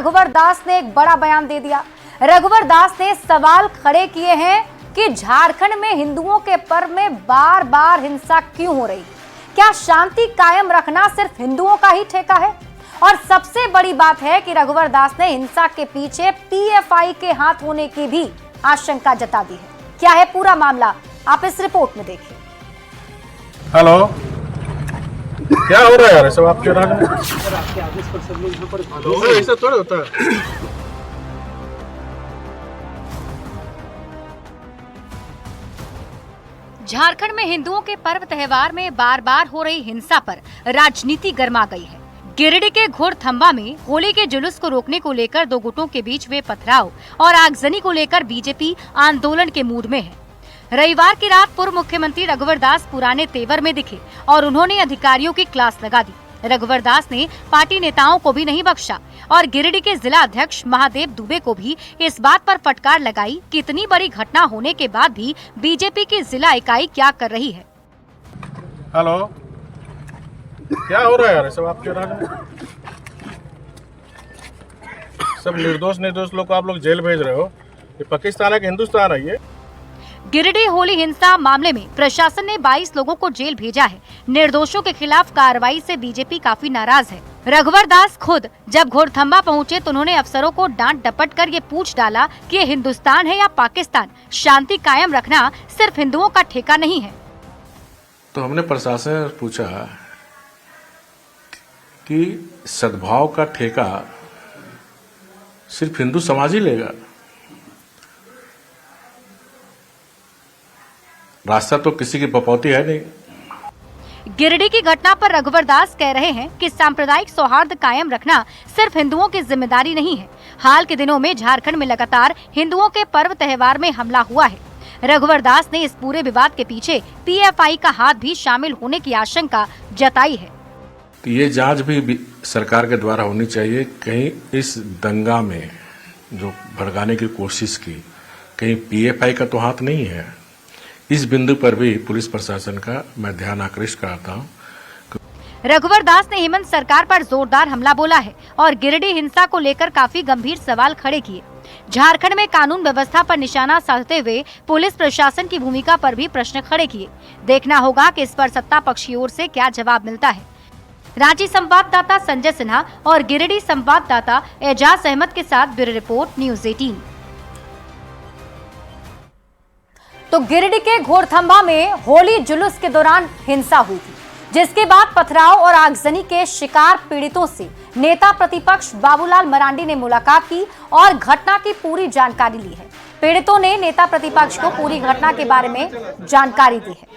रघुवर दास ने एक बड़ा बयान दे दिया। रघुवर दास ने सवाल खड़े किए हैं कि झारखंड में हिंदुओं के पर्व में बार बार हिंसा क्यों हो रही? क्या शांति कायम रखना सिर्फ हिंदुओं का ही ठेका है? और सबसे बड़ी बात है कि रघुवर दास ने हिंसा के पीछे पीएफआई के हाथ होने की भी आशंका जता दी है। क्या है पूरा मामला, आप इस रिपोर्ट में देखिए। हेलो, क्या हो रहा है यार? सब आपके ऐसा थोड़ा होता है। झारखंड में हिंदुओं के पर्व त्योहार में बार बार हो रही हिंसा पर राजनीति गर्मा गई है। गिरिडीह के घोड़थंबा में होली के जुलूस को रोकने को लेकर दो गुटों के बीच हुए पथराव और आगजनी को लेकर बीजेपी आंदोलन के मूड में है। रविवार की रात पूर्व मुख्यमंत्री रघुवर दास पुराने तेवर में दिखे और उन्होंने अधिकारियों की क्लास लगा दी। रघुवर दास ने पार्टी नेताओं को भी नहीं बख्शा और गिरिडीह के जिला अध्यक्ष महादेव दुबे को भी इस बात पर फटकार लगाई कि इतनी बड़ी घटना होने के बाद भी बीजेपी की जिला इकाई क्या कर रही है। हेलो, क्या हो रहा है यार? सब आपके सब निर्दोष लोग को आप लोग जेल भेज रहे हो। ये पाकिस्तान है कि हिंदुस्तान है? ये गिरिडीह होली हिंसा मामले में प्रशासन ने 22 लोगों को जेल भेजा है। निर्दोषों के खिलाफ कार्रवाई से बीजेपी काफी नाराज है। रघुवर दास खुद जब घोड़थंबा पहुंचे तो उन्होंने अफसरों को डांट डपट कर ये पूछ डाला कि ये हिंदुस्तान है या पाकिस्तान? शांति कायम रखना सिर्फ हिंदुओं का ठेका नहीं है। तो हमने प्रशासन से पूछा कि सद्भाव का ठेका सिर्फ हिंदू समाज ही लेगा? रास्ता तो किसी की बपौती है नहीं। गिरिडीह की घटना पर रघुवर दास कह रहे हैं कि सांप्रदायिक सौहार्द कायम रखना सिर्फ हिंदुओं की जिम्मेदारी नहीं है। हाल के दिनों में झारखंड में लगातार हिंदुओं के पर्व त्योहार में हमला हुआ है। रघुवर दास ने इस पूरे विवाद के पीछे पीएफआई का हाथ भी शामिल होने की आशंका जताई है। तो ये जांच भी सरकार के द्वारा होनी चाहिए। कहीं इस दंगा में जो भड़काने की कोशिश की, कहीं पीएफआई का तो हाथ नहीं है। इस बिंदु पर भी पुलिस प्रशासन का मैं ध्यान आकृष्ट करता हूँ। रघुवर दास ने हेमंत सरकार पर जोरदार हमला बोला है और गिरिडीह हिंसा को लेकर काफी गंभीर सवाल खड़े किए। झारखंड में कानून व्यवस्था पर निशाना साधते हुए पुलिस प्रशासन की भूमिका पर भी प्रश्न खड़े किए। देखना होगा कि इस पर सत्ता पक्ष की ओर से क्या जवाब मिलता है। रांची संवाददाता संजय सिन्हा और गिरिडीह संवाददाता एजाज अहमद के साथ ब्यूरो रिपोर्ट, न्यूज़ 18। तो गिरिडीह के घोड़थंबा में होली जुलूस के दौरान हिंसा हुई थी, जिसके बाद पथराव और आगजनी के शिकार पीड़ितों से नेता प्रतिपक्ष बाबूलाल मरांडी ने मुलाकात की और घटना की पूरी जानकारी ली है। पीड़ितों ने नेता प्रतिपक्ष को पूरी घटना के बारे में जानकारी दी है।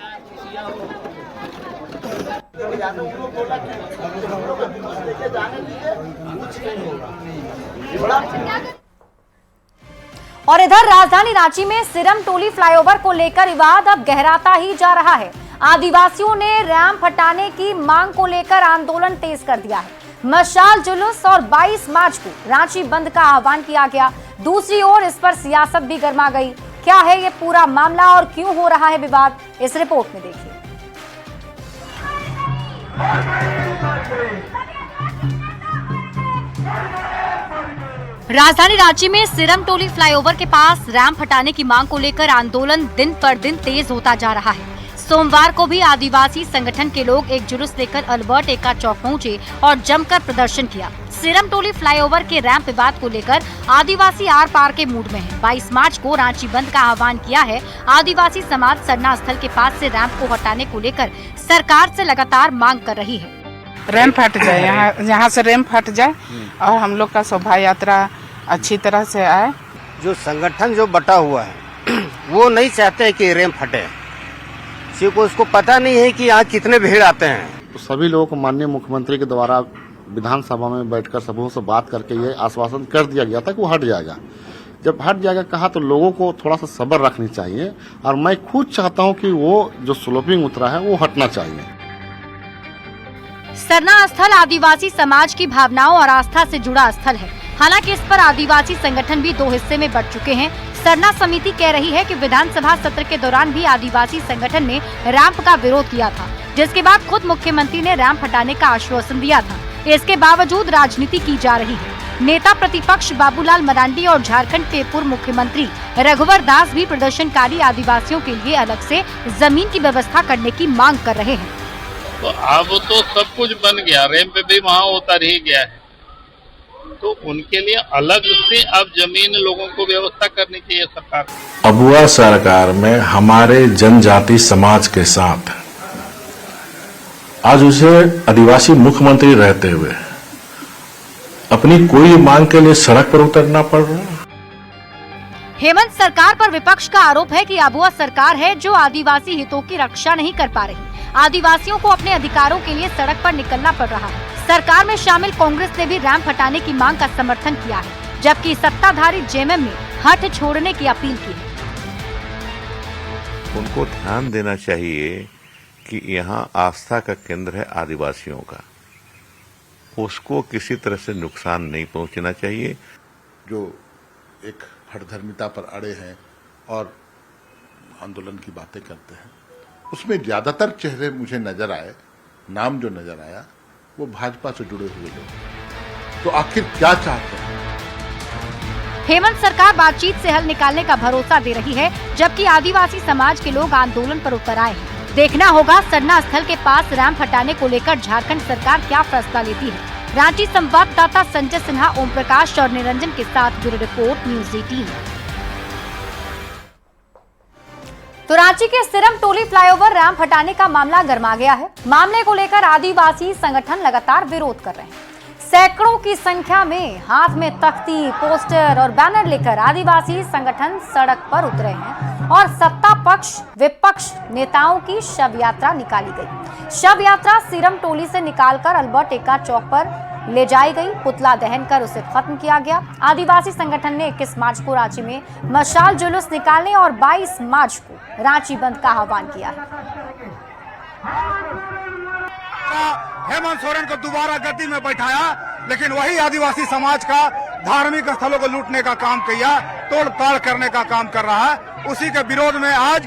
और इधर राजधानी रांची में सिरम टोली फ्लाईओवर को लेकर विवाद अब गहराता ही जा रहा है। आदिवासियों ने रैंप हटाने की मांग को लेकर आंदोलन तेज कर दिया है। मशाल जुलूस और 22 मार्च को रांची बंद का आह्वान किया गया। दूसरी ओर इस पर सियासत भी गर्मा गई। क्या है ये पूरा मामला और क्यों हो रहा है विवाद, इस रिपोर्ट में देखिए। राजधानी रांची में सिरम टोली फ्लाईओवर के पास रैंप हटाने की मांग को लेकर आंदोलन दिन पर दिन तेज होता जा रहा है। सोमवार को भी आदिवासी संगठन के लोग एक जुलूस लेकर अल्बर्ट एक्का चौक पहुंचे और जमकर प्रदर्शन किया। सिरम टोली फ्लाईओवर के रैंप विवाद को लेकर आदिवासी आर पार के मूड में है। 22 मार्च को रांची बंद का आह्वान किया है। आदिवासी समाज सरना स्थल के पास से रैंप को हटाने को लेकर सरकार से लगातार मांग कर रही है। रैंप हट जाए, यहाँ से रैंप हट जाए और हम लोग का शोभा यात्रा अच्छी तरह से आए। जो संगठन जो बटा हुआ है वो नहीं चाहते कि रैंप हटे। किसी को उसको पता नहीं है कि यहाँ कितने भीड़ आते हैं। तो सभी लोगों को माननीय मुख्यमंत्री के द्वारा विधानसभा में बैठकर सबों से बात करके ये आश्वासन कर दिया गया था कि वो हट जाएगा। जब हट जाएगा कहा तो लोगों को थोड़ा सा सब्र रखनी चाहिए और मैं खुद चाहता हूँ कि वो जो स्लोपिंग उतरा है वो हटना चाहिए। सरना स्थल आदिवासी समाज की भावनाओं और आस्था से जुड़ा स्थल है। हालांकि इस पर आदिवासी संगठन भी दो हिस्से में बंट चुके हैं। सरना समिति कह रही है कि विधानसभा सत्र के दौरान भी आदिवासी संगठन ने रैंप का विरोध किया था, जिसके बाद खुद मुख्यमंत्री ने रैंप हटाने का आश्वासन दिया था। इसके बावजूद राजनीति की जा रही है। नेता प्रतिपक्ष बाबूलाल मरांडी और झारखंड के पूर्व मुख्यमंत्री रघुवर दास भी प्रदर्शनकारी आदिवासियों के लिए अलग से जमीन की व्यवस्था करने की मांग कर रहे हैं। तो अब तो सब कुछ बन गया, रैंप भी वहाँ उतर ही गया है, तो उनके लिए अलग से अब जमीन लोगों को व्यवस्था करनी चाहिए सरकार। अबुआ सरकार में हमारे जनजाति समाज के साथ आज उसे आदिवासी मुख्यमंत्री रहते हुए अपनी कोई मांग के लिए सड़क पर उतरना पड़ रहा है। हेमंत सरकार पर विपक्ष का आरोप है कि अबुआ सरकार है जो आदिवासी हितों की रक्षा नहीं कर पा रही। आदिवासियों को अपने अधिकारों के लिए सड़क पर निकलना पड़ रहा है। सरकार में शामिल कांग्रेस ने भी रैंप हटाने की मांग का समर्थन किया है, जबकि सत्ताधारी जेएमएम ने हट छोड़ने की अपील की है। उनको ध्यान देना चाहिए कि यहाँ आस्था का केंद्र है आदिवासियों का, उसको किसी तरह से नुकसान नहीं पहुंचना चाहिए। जो एक हठधर्मिता पर अड़े हैं और आंदोलन की बातें करते हैं, उसमें ज्यादातर चेहरे मुझे नजर आए, नाम जो नजर आया वो भाजपा से जुड़े हुए लोग। तो आखिर क्या चाहते हैं? हेमंत सरकार बातचीत से हल निकालने का भरोसा दे रही है, जबकि आदिवासी समाज के लोग आंदोलन पर उतर आए हैं। देखना होगा सरना स्थल के पास रैंप हटाने को लेकर झारखंड सरकार क्या फैसला लेती है। रांची संवाददाता संजय सिन्हा, ओम प्रकाश और निरंजन के साथ ब्यूरो रिपोर्ट, न्यूज़ 18। तो रांची के सिरम टोली फ्लाईओवर रैंप हटाने का मामला गरमा गया है। मामले को लेकर आदिवासी संगठन लगातार विरोध कर रहे हैं। सैकड़ों की संख्या में हाथ में तख्ती, पोस्टर और बैनर लेकर आदिवासी संगठन सड़क पर उतरे हैं और सत्ता पक्ष विपक्ष नेताओं की शव यात्रा निकाली गई। शव यात्रा सिरम टोली से निकालकर अल्बर्ट एक्का चौक पर ले जाई गई। पुतला दहन कर उसे खत्म किया गया। आदिवासी संगठन ने 21 मार्च को रांची में मशाल जुलूस निकालने और 22 मार्च को रांची बंद का आह्वान किया है। हेमंत सोरेन को दोबारा गद्दी में बैठाया, लेकिन वही आदिवासी समाज का धार्मिक स्थलों को लूटने का काम किया, तोड़ ताड़ करने का काम कर रहा है। उसी के विरोध में आज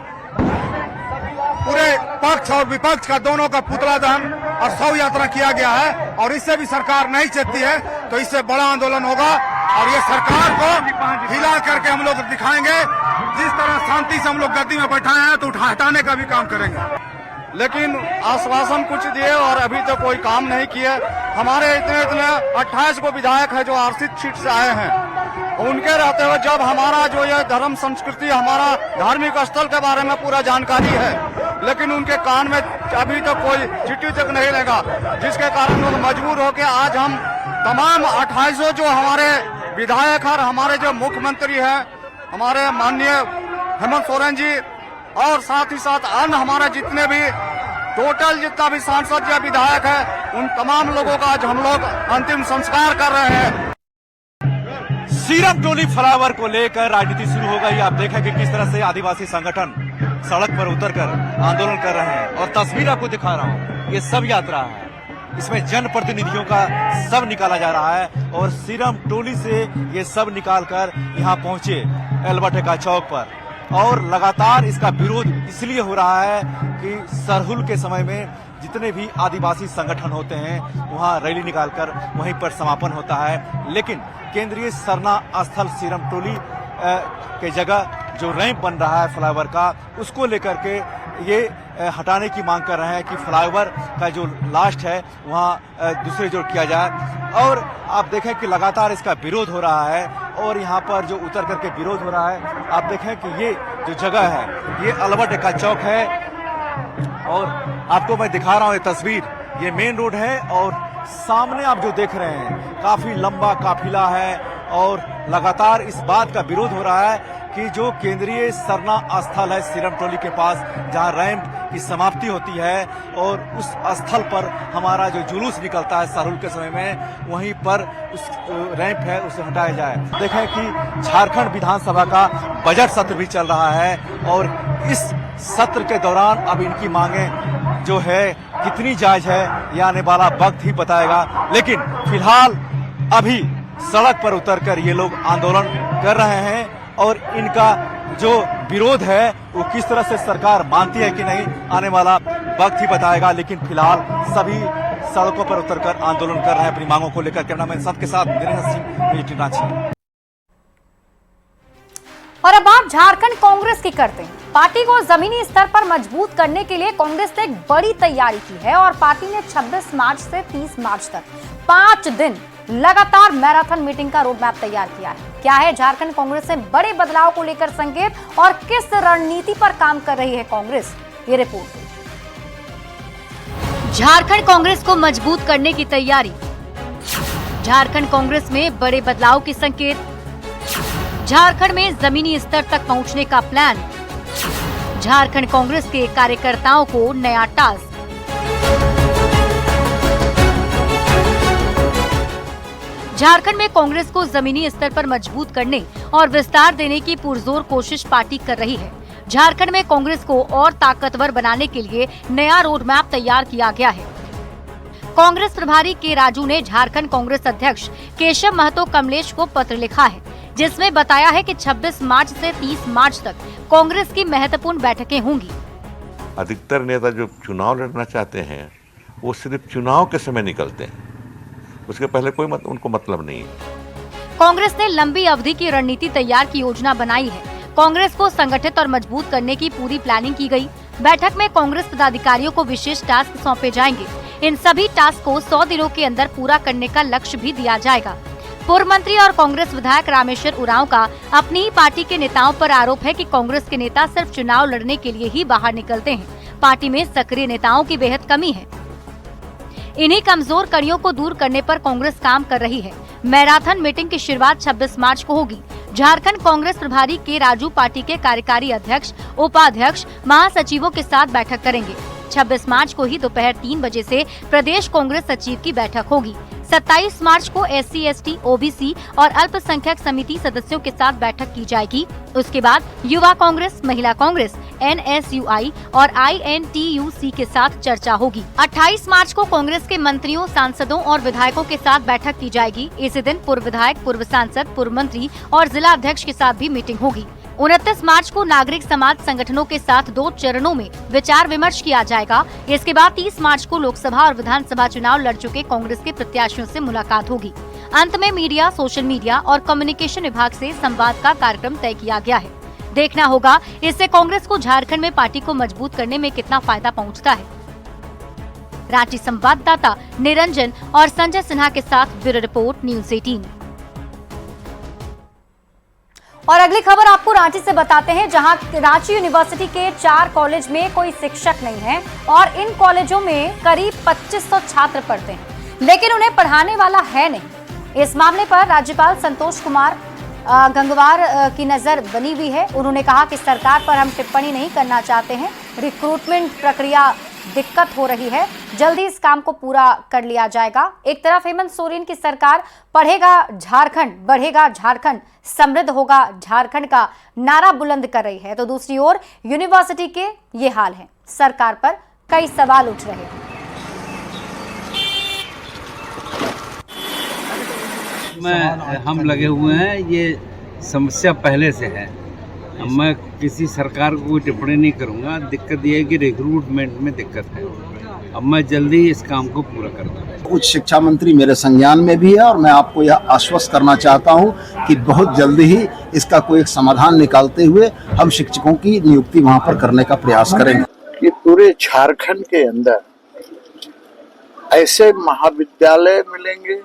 पूरे पक्ष और विपक्ष का दोनों का पुतला दहन और शव यात्रा किया गया है। और इससे भी सरकार नहीं चेतती है तो इससे बड़ा आंदोलन होगा और ये सरकार को हिला करके हम लोग दिखाएंगे। जिस तरह शांति से हम लोग गद्दी में बैठाए हैं तो हटाने का भी काम करेंगे, लेकिन आश्वासन कुछ दिए और अभी तक कोई काम नहीं किए। हमारे इतने 28 को विधायक है जो आरक्षित सीट से आए हैं, उनके रहते हुए जब हमारा जो ये धर्म संस्कृति, हमारा धार्मिक स्थल के बारे में पूरा जानकारी है, लेकिन उनके कान में अभी तक कोई चिट्ठी तक नहीं लगा, जिसके कारण लोग मजबूर होकर आज हम तमाम 28 जो हमारे विधायक और हमारे जो मुख्यमंत्री हैं, हमारे माननीय हेमंत सोरेन जी और साथ ही साथ अन्य हमारे जितने भी टोटल जितना भी सांसद या विधायक है, उन तमाम लोगों का आज हम लोग अंतिम संस्कार कर रहे हैं। सिरम टोली फ्लाईओवर को लेकर राजनीति शुरू हो गई। आप देखें कि किस तरह से आदिवासी संगठन सड़क पर उतरकर आंदोलन कर रहे हैं और तस्वीर आपको दिखा रहा हूँ, ये सब यात्रा है, इसमें जनप्रतिनिधियों का सब निकाला जा रहा है और सिरम टोली से ये सब निकालकर यहाँ पहुंचे अल्बर्ट एक्का चौक पर। और लगातार इसका विरोध इसलिए हो रहा है कि सरहुल के समय में जितने भी आदिवासी संगठन होते हैं वहां रैली निकालकर वहीं पर समापन होता है, लेकिन केंद्रीय सरना स्थल सिरम टोली के जगह जो रैंप बन रहा है फ्लाईओवर का, उसको लेकर के ये हटाने की मांग कर रहे हैं कि फ्लाईओवर का जो लास्ट है वहाँ दूसरे जोड़ किया जाए। और आप देखें कि लगातार इसका विरोध हो रहा है और यहाँ पर जो उतर करके विरोध हो रहा है, आप देखें कि ये जो जगह है ये अल्बर्ट एक्का चौक है और आपको मैं दिखा रहा हूँ ये तस्वीर, ये मेन रोड है और सामने आप जो देख रहे हैं काफी लंबा काफिला है और लगातार इस बात का विरोध हो रहा है कि जो केंद्रीय सरना स्थल है सिरम टोली के पास, जहां रैंप की समाप्ति होती है और उस स्थल पर हमारा जो जुलूस निकलता है सरहुल के समय में, वहीं पर उस रैंप है उसे हटाया जाए। देखें कि झारखंड विधानसभा का बजट सत्र भी चल रहा है और इस सत्र के दौरान अब इनकी मांगे जो है कितनी जायज है ये आने वाला वक्त ही बताएगा, लेकिन फिलहाल अभी सड़क पर उतरकर ये लोग आंदोलन कर रहे हैं और इनका जो विरोध है वो किस तरह से सरकार मानती है कि नहीं आने वाला वक्त ही बताएगा। लेकिन फिलहाल सभी सड़कों पर उतरकर आंदोलन कर रहे हैं अपनी मांगों को लेकर। कैमरामैन साथ के साथ वीरेंद्र सिंह, वीटी रांची। और अब आप झारखंड कांग्रेस की करते हैं। पार्टी को जमीनी स्तर पर मजबूत करने के लिए कांग्रेस ने एक बड़ी तैयारी की है और पार्टी ने 26 मार्च से 30 मार्च तक 5 दिन लगातार मैराथन मीटिंग का रोड मैप तैयार किया है। क्या है झारखंड कांग्रेस में बड़े बदलाव को लेकर संकेत और किस रणनीति पर काम कर रही है कांग्रेस, ये रिपोर्ट। झारखंड कांग्रेस को मजबूत करने की तैयारी, झारखंड कांग्रेस में बड़े बदलाव के संकेत, झारखंड में जमीनी स्तर तक पहुंचने का प्लान, झारखंड कांग्रेस के कार्यकर्ताओं को नया टास्क। झारखंड में कांग्रेस को जमीनी स्तर पर मजबूत करने और विस्तार देने की पुरजोर कोशिश पार्टी कर रही है। झारखंड में कांग्रेस को और ताकतवर बनाने के लिए नया रोड मैप तैयार किया गया है। कांग्रेस प्रभारी के राजू ने झारखंड कांग्रेस अध्यक्ष केशव महतो कमलेश को पत्र लिखा है, जिसमें बताया है कि 26 मार्च से 30 मार्च तक कांग्रेस की महत्वपूर्ण बैठकें होंगी। अधिकतर नेता जो चुनाव लड़ना चाहते हैं वो सिर्फ चुनाव के समय निकलते हैं, उसके पहले कोई उनको मतलब नहीं है। कांग्रेस ने लंबी अवधि की रणनीति तैयार की योजना बनाई है। कांग्रेस को संगठित और मजबूत करने की पूरी प्लानिंग की गई। बैठक में कांग्रेस पदाधिकारियों को विशेष टास्क सौंपे जाएंगे। इन सभी टास्क को 100 दिनों के अंदर पूरा करने का लक्ष्य भी दिया जाएगा। पूर्व मंत्री और कांग्रेस विधायक रामेश्वर उरांव का अपनी ही पार्टी के नेताओं पर आरोप है कि कांग्रेस के नेता सिर्फ चुनाव लड़ने के लिए ही बाहर निकलते हैं। पार्टी में सक्रिय नेताओं की बेहद कमी है। इन्हीं कमजोर कड़ियों को दूर करने पर कांग्रेस काम कर रही है। मैराथन मीटिंग की शुरुआत 26 मार्च को होगी। झारखंड कांग्रेस प्रभारी के राजू पार्टी के कार्यकारी अध्यक्ष, उपाध्यक्ष, महासचिवों के साथ बैठक करेंगे। 26 मार्च को ही दोपहर 3 बजे से प्रदेश कांग्रेस सचिव की बैठक होगी। 27 मार्च को SC, ST, OBC और अल्पसंख्यक समिति सदस्यों के साथ बैठक की जाएगी। उसके बाद युवा कांग्रेस, महिला कांग्रेस, NSUI और INTUC के साथ चर्चा होगी। 28 मार्च को कांग्रेस के मंत्रियों, सांसदों और विधायकों के साथ बैठक की जाएगी। इसी दिन पूर्व विधायक, पूर्व सांसद, पूर्व मंत्री और जिला अध्यक्ष के साथ भी मीटिंग होगी। 29 मार्च को नागरिक समाज संगठनों के साथ 2 चरणों में विचार विमर्श किया जाएगा। इसके बाद 30 मार्च को लोकसभा और विधानसभा चुनाव लड़ चुके कांग्रेस के प्रत्याशियों से मुलाकात होगी। अंत में मीडिया, सोशल मीडिया और कम्युनिकेशन विभाग से संवाद का कार्यक्रम तय किया गया है। देखना होगा इससे कांग्रेस को झारखंड में पार्टी को मजबूत करने में कितना फायदा पहुंचता है। रांची संवाददाता निरंजन और संजय सिन्हा के साथ ब्यूरो रिपोर्ट, न्यूज़ 18। और अगली खबर आपको रांची से बताते हैं, जहां रांची यूनिवर्सिटी के 4 कॉलेज में कोई शिक्षक नहीं है और इन कॉलेजों में करीब 2500 छात्र पढ़ते हैं, लेकिन उन्हें पढ़ाने वाला है नहीं। इस मामले पर राज्यपाल संतोष कुमार गंगवार की नजर बनी हुई है। उन्होंने कहा कि सरकार पर हम टिप्पणी नहीं करना चाहते हैं। रिक्रूटमेंट प्रक्रिया दिक्कत हो रही है, जल्दी इस काम को पूरा कर लिया जाएगा। एक तरफ हेमंत सोरेन की सरकार पढ़ेगा झारखंड, बढ़ेगा झारखंड, समृद्ध होगा झारखंड का नारा बुलंद कर रही है, तो दूसरी ओर यूनिवर्सिटी के ये हाल है। सरकार पर कई सवाल उठ रहे हैं। हम लगे हुए हैं, ये समस्या पहले से है। मैं किसी सरकार को कोई टिप्पणी नहीं करूंगा। दिक्कत ये है कि रिक्रूटमेंट में दिक्कत है। अब मैं जल्दी ही इस काम को पूरा कर दूंगा। उच्च शिक्षा मंत्री मेरे संज्ञान में भी है और मैं आपको यह आश्वस्त करना चाहता हूं कि बहुत जल्दी ही इसका कोई एक समाधान निकालते हुए हम शिक्षकों की नियुक्ति वहां पर करने का प्रयास करेंगे। कि पूरे झारखंड के अंदर ऐसे महाविद्यालय मिलेंगे,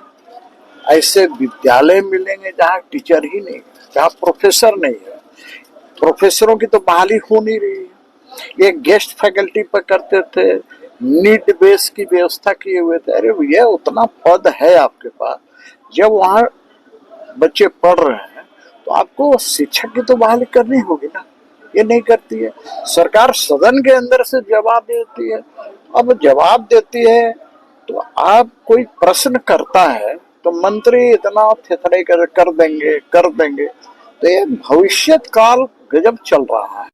ऐसे विद्यालय मिलेंगे जहाँ टीचर ही नहीं, जहाँ प्रोफेसर नहीं है। प्रोफेसरों की तो बहाली हो नहीं रही है। ये गेस्ट फैकल्टी पर करते थे, नीड बेस की व्यवस्था किए हुए थे। अरे भैया, उतना पद है आपके पास, जब वहाँ बच्चे पढ़ रहे हैं तो आपको शिक्षक की तो बहाली करनी होगी ना। ये नहीं करती है सरकार। सदन के अंदर से जवाब देती है। अब जवाब देती है तो आप कोई प्रश्न करता है तो मंत्री इतना थेथड़े कर देंगे। तो ये भविष्य काल गजब चल रहा है।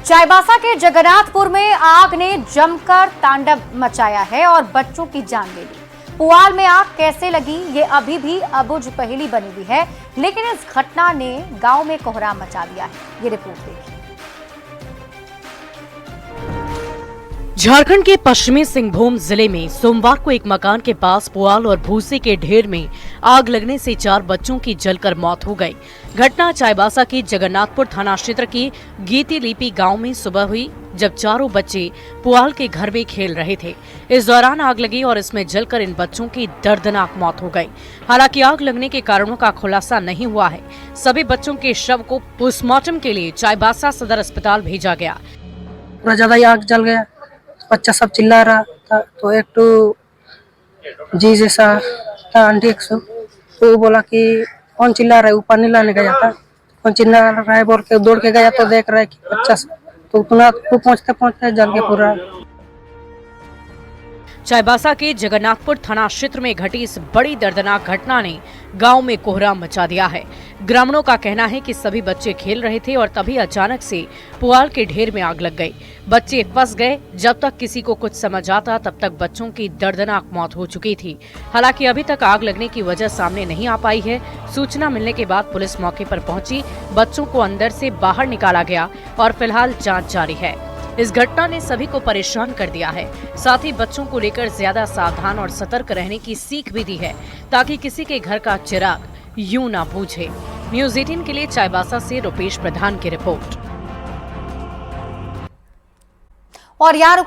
चाईबासा के जगन्नाथपुर में आग ने जमकर तांडव मचाया है और बच्चों की जान ले ली। पुआल में आग कैसे लगी, ये अभी भी अबुझ पहेली बनी हुई है, लेकिन इस घटना ने गांव में कोहराम मचा दिया है। ये रिपोर्ट देखिए। झारखंड के पश्चिमी सिंहभूम जिले में सोमवार को एक मकान के पास पुआल और भूसे के ढेर में आग लगने से 4 बच्चों की जलकर मौत हो गई। घटना चाईबासा के जगन्नाथपुर थाना क्षेत्र के गीती लिपि गांव में सुबह हुई, जब चारों बच्चे पुआल के घर में खेल रहे थे। इस दौरान आग लगी और इसमें जलकर इन बच्चों की दर्दनाक मौत हो गई। हालांकि आग लगने के कारणों का खुलासा नहीं हुआ है। सभी बच्चों के शव को पोस्टमार्टम के लिए चाईबासा सदर अस्पताल भेजा गया। ज्यादा आग जल गया, बच्चा सब चिल्ला रहा था, तो एक तो जी जैसा था आंटी तो वो बोला कि कौन चिल्ला रहा है, वो पानी लाने गया था, कौन चिल्ला रहा है बोल के दौड़ के गया तो देख रहा है कि बच्चा तो उतना तो पहुंचते जल के पूरा। चाईबासा के जगन्नाथपुर थाना क्षेत्र में घटी इस बड़ी दर्दनाक घटना ने गांव में कोहराम मचा दिया है। ग्रामीणों का कहना है कि सभी बच्चे खेल रहे थे और तभी अचानक से पुआल के ढेर में आग लग गई। बच्चे फंस गए। जब तक किसी को कुछ समझ आता तब तक बच्चों की दर्दनाक मौत हो चुकी थी। हालांकि अभी तक आग लगने की वजह सामने नहीं आ पाई है। सूचना मिलने के बाद पुलिस मौके पर पहुंची, बच्चों को अंदर से बाहर निकाला गया और फिलहाल जाँच जारी है। इस घटना ने सभी को परेशान कर दिया है। साथ ही बच्चों को लेकर ज्यादा सावधान और सतर्क रहने की सीख भी दी है, ताकि किसी के घर का चिराग यूं ना बुझे। न्यूज़ 18 के लिए चाईबासा से रुपेश प्रधान की रिपोर्ट। और यार